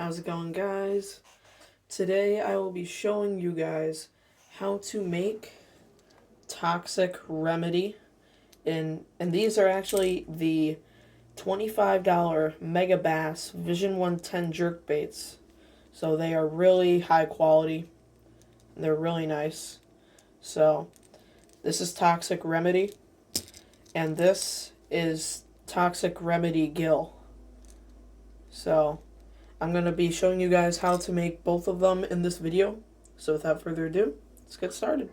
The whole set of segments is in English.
How's it going, guys? Today I will be showing you guys how to make Toxic Remedy, and these are actually the $25 Mega Bass Vision 110 jerk baits. So they are really high quality. They're really nice. So this is Toxic Remedy, and this is Toxic Remedy Gill. So I'm going to be showing you guys how to make both of them in this video. So without further ado, let's get started.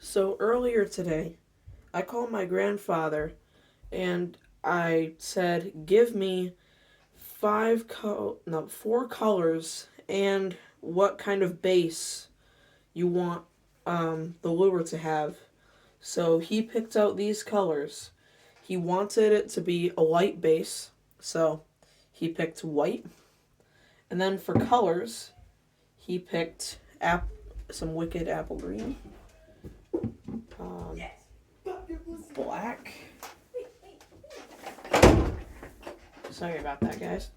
So earlier today, I called my grandfather and I said, give me 4 colors and what kind of base you want the lure to have. So he picked out these colors. He wanted it to be a light base, so he picked white. And then for colors, he picked some wicked apple green, black. Sorry about that, guys.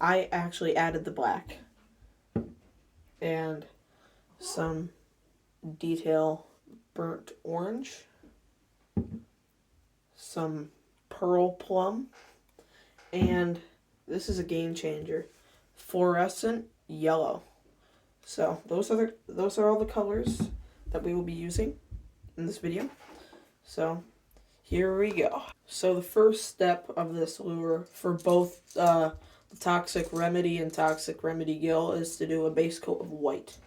I actually added the black. And some detail burnt orange, some pearl plum, and this is a game changer, fluorescent yellow. So those are all the colors that we will be using in this video. So here we go. So the first step of this lure for both the Toxic Remedy and Toxic Remedy Gill is to do a base coat of white.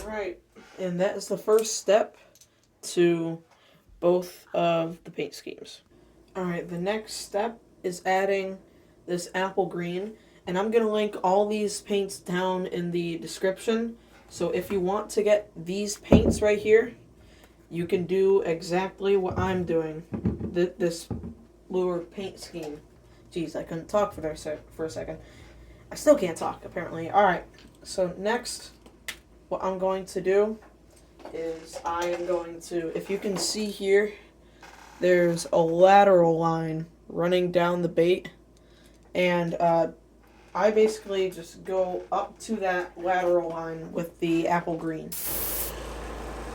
Alright, and that is the first step to both of the paint schemes. Alright, the next step is adding this apple green, and I'm going to link all these paints down in the description. So if you want to get these paints right here, you can do exactly what I'm doing. This lure paint scheme. Jeez, I couldn't talk for a second. I still can't talk, apparently. Alright, so next, what I'm going to do is I am going to, if you can see here, there's a lateral line running down the bait, and I basically just go up to that lateral line with the apple green.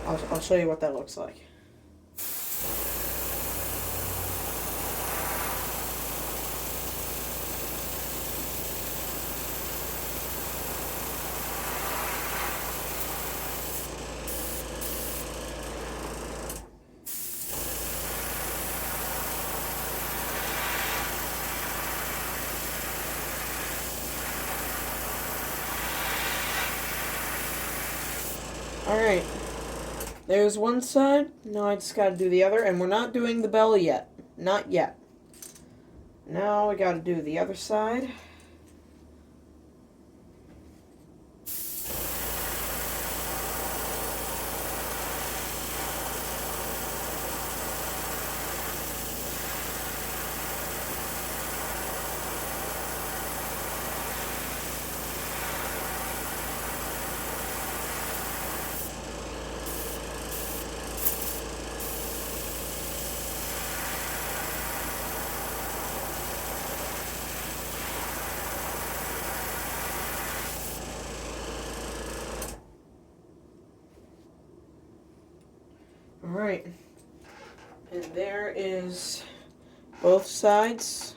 I'll show you what that looks like. Alright, there's one side. Now I just gotta do the other, and we're not doing the belly yet. Not yet. Now we gotta do the other side. Alright, and there is both sides.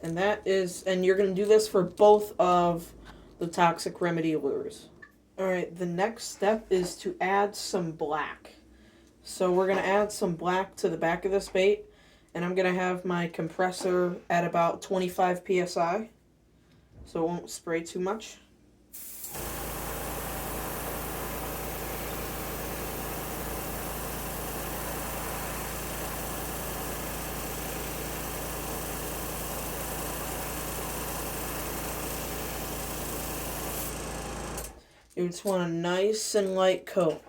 And you're going to do this for both of the Toxic Remedy lures. Alright, the next step is to add some black. So we're going to add some black to the back of this bait, and I'm going to have my compressor at about 25 psi, so it won't spray too much. You just want a nice and light coat.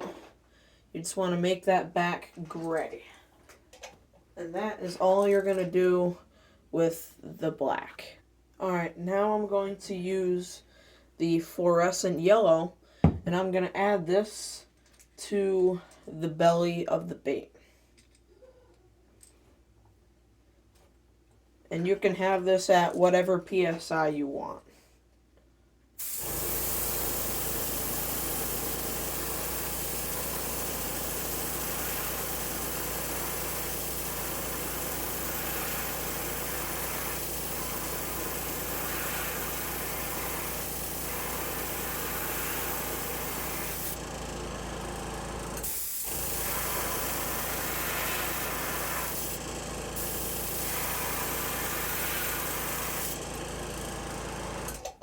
You just want to make that back gray. And that is all you're going to do with the black. Alright, now I'm going to use the fluorescent yellow, and I'm going to add this to the belly of the bait. And you can have this at whatever PSI you want.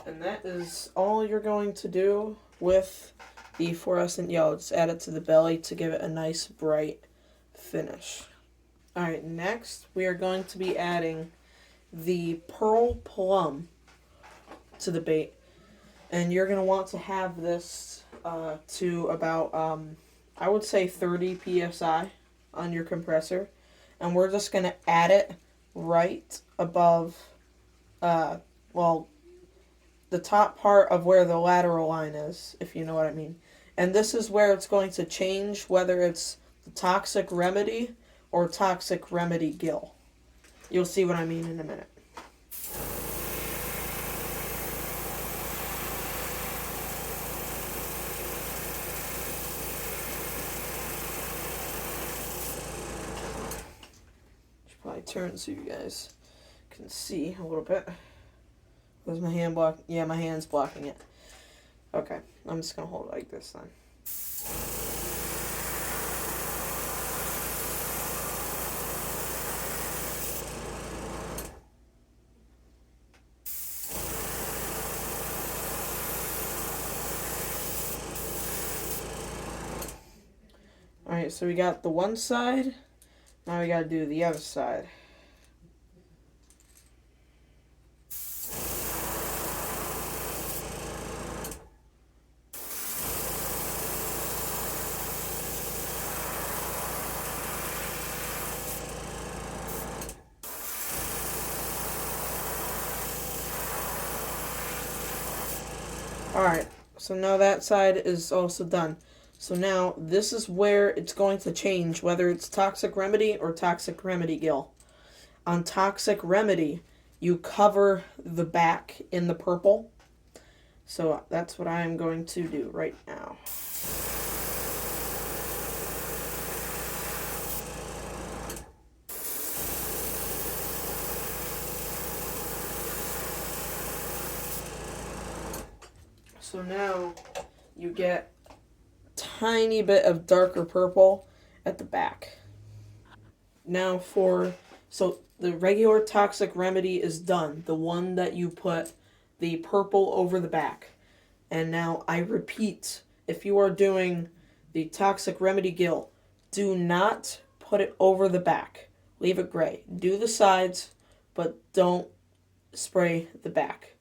And that is all you're going to do with the fluorescent yellow. Just add it to the belly to give it a nice bright finish. Alright, next we are going to be adding the pearl plum to the bait. And you're going to want to have this to about, I would say 30 psi on your compressor. And we're just going to add it right above, the top part of where the lateral line is, if you know what I mean. And this is where it's going to change whether it's the Toxic Remedy or Toxic Remedy Gill. You'll see what I mean in a minute. Should probably turn so you guys can see a little bit. Was my hand block? Yeah, my hand's blocking it. Okay, I'm just gonna hold it like this then. Alright, so we got the one side. Now we gotta do the other side. Alright, so now that side is also done. So now this is where it's going to change whether it's Toxic Remedy or Toxic Remedy Gill. On Toxic Remedy, you cover the back in the purple. So that's what I'm going to do right now. So now you get a tiny bit of darker purple at the back. Now so the regular Toxic Remedy is done, the one that you put the purple over the back. And now I repeat, if you are doing the Toxic Remedy Gill, do not put it over the back. Leave it gray. Do the sides, but don't spray the back.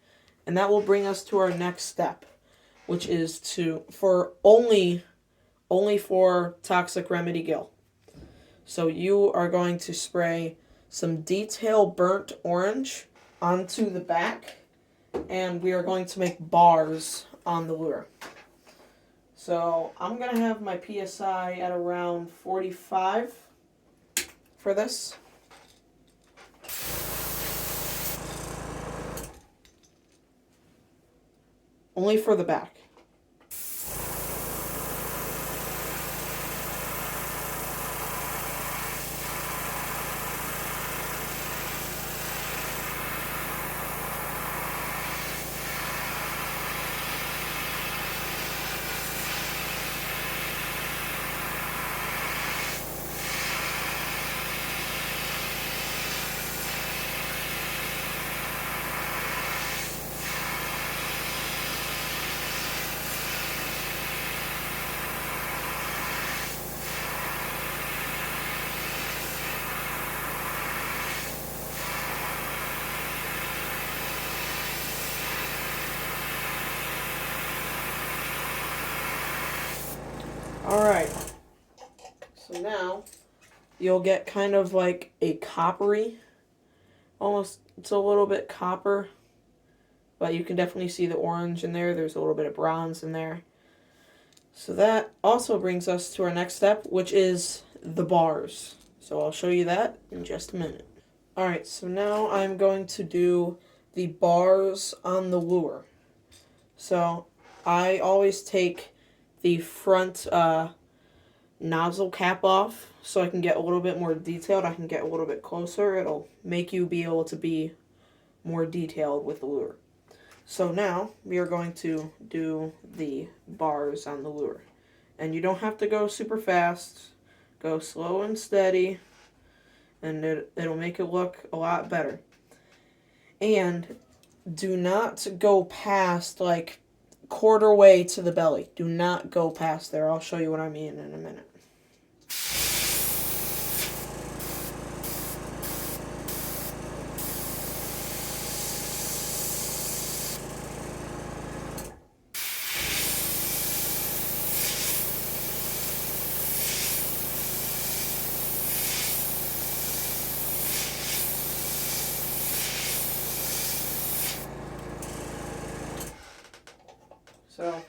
And that will bring us to our next step, which is only for Toxic Remedy Gill. So you are going to spray some detail burnt orange onto the back, and we are going to make bars on the lure. So I'm going to have my PSI at around 45 for this. Only for the back. Alright, so now you'll get kind of like a coppery, almost, it's a little bit copper, but you can definitely see the orange in there. There's a little bit of bronze in there. So that also brings us to our next step, which is the bars. So I'll show you that in just a minute. Alright, so now I'm going to do the bars on the lure. So I always take the front nozzle cap off so I can get a little bit more detailed. I can get a little bit closer. It'll make you be able to be more detailed with the lure. So now we are going to do the bars on the lure. And you don't have to go super fast. Go slow and steady, and it'll make it look a lot better. And do not go past like quarter way to the belly. Do not go past there. I'll show you what I mean in a minute. So,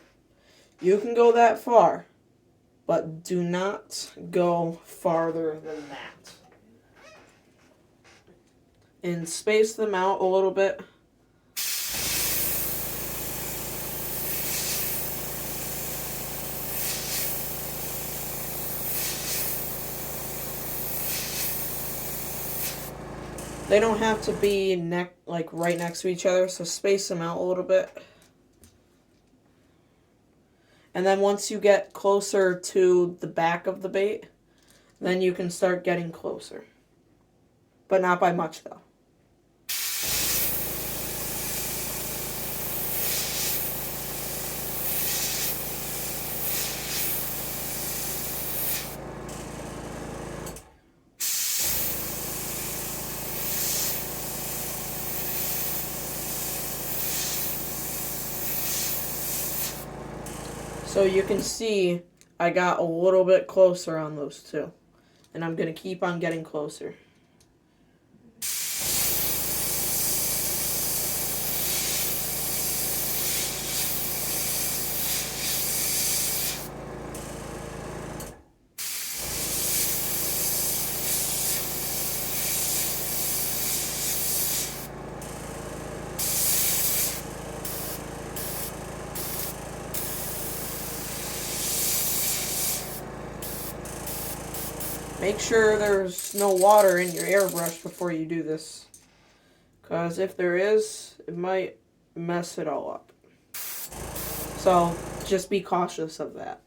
you can go that far, but do not go farther than that. And space them out a little bit. They don't have to be like right next to each other, so space them out a little bit. And then once you get closer to the back of the bait, then you can start getting closer. But not by much, though. So you can see I got a little bit closer on those two. And I'm going to keep on getting closer. Make sure there's no water in your airbrush before you do this, because if there is, it might mess it all up. So just be cautious of that.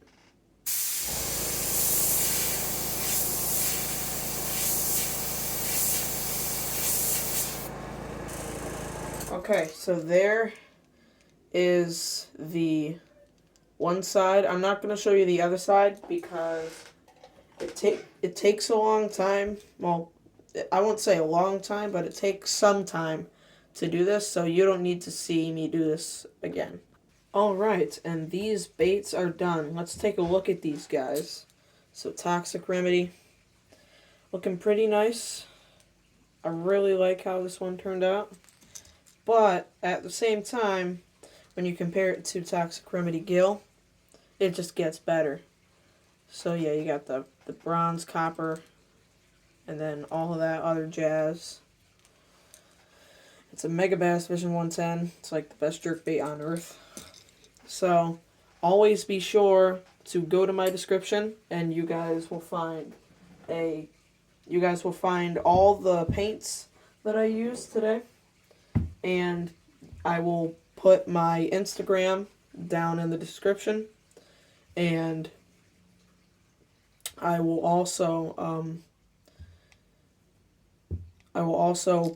Okay, so there is the one side. I'm not going to show you the other side because it takes a long time. Well, I won't say a long time, but it takes some time to do this, so you don't need to see me do this again. Alright, and these baits are done. Let's take a look at these guys. So Toxic Remedy, looking pretty nice. I really like how this one turned out. But at the same time, when you compare it to Toxic Remedy Gill, it just gets better. So yeah, you got the bronze, copper, and then all of that other jazz. It's a Mega Bass Vision 110. It's like the best jerkbait on earth. So always be sure to go to my description, and you guys will find all the paints that I used today, and I will put my Instagram down in the description, and I will also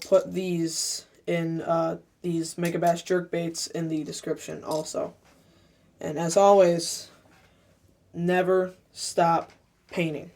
put these in these Mega Bass jerkbaits in the description also. And as always, never stop painting.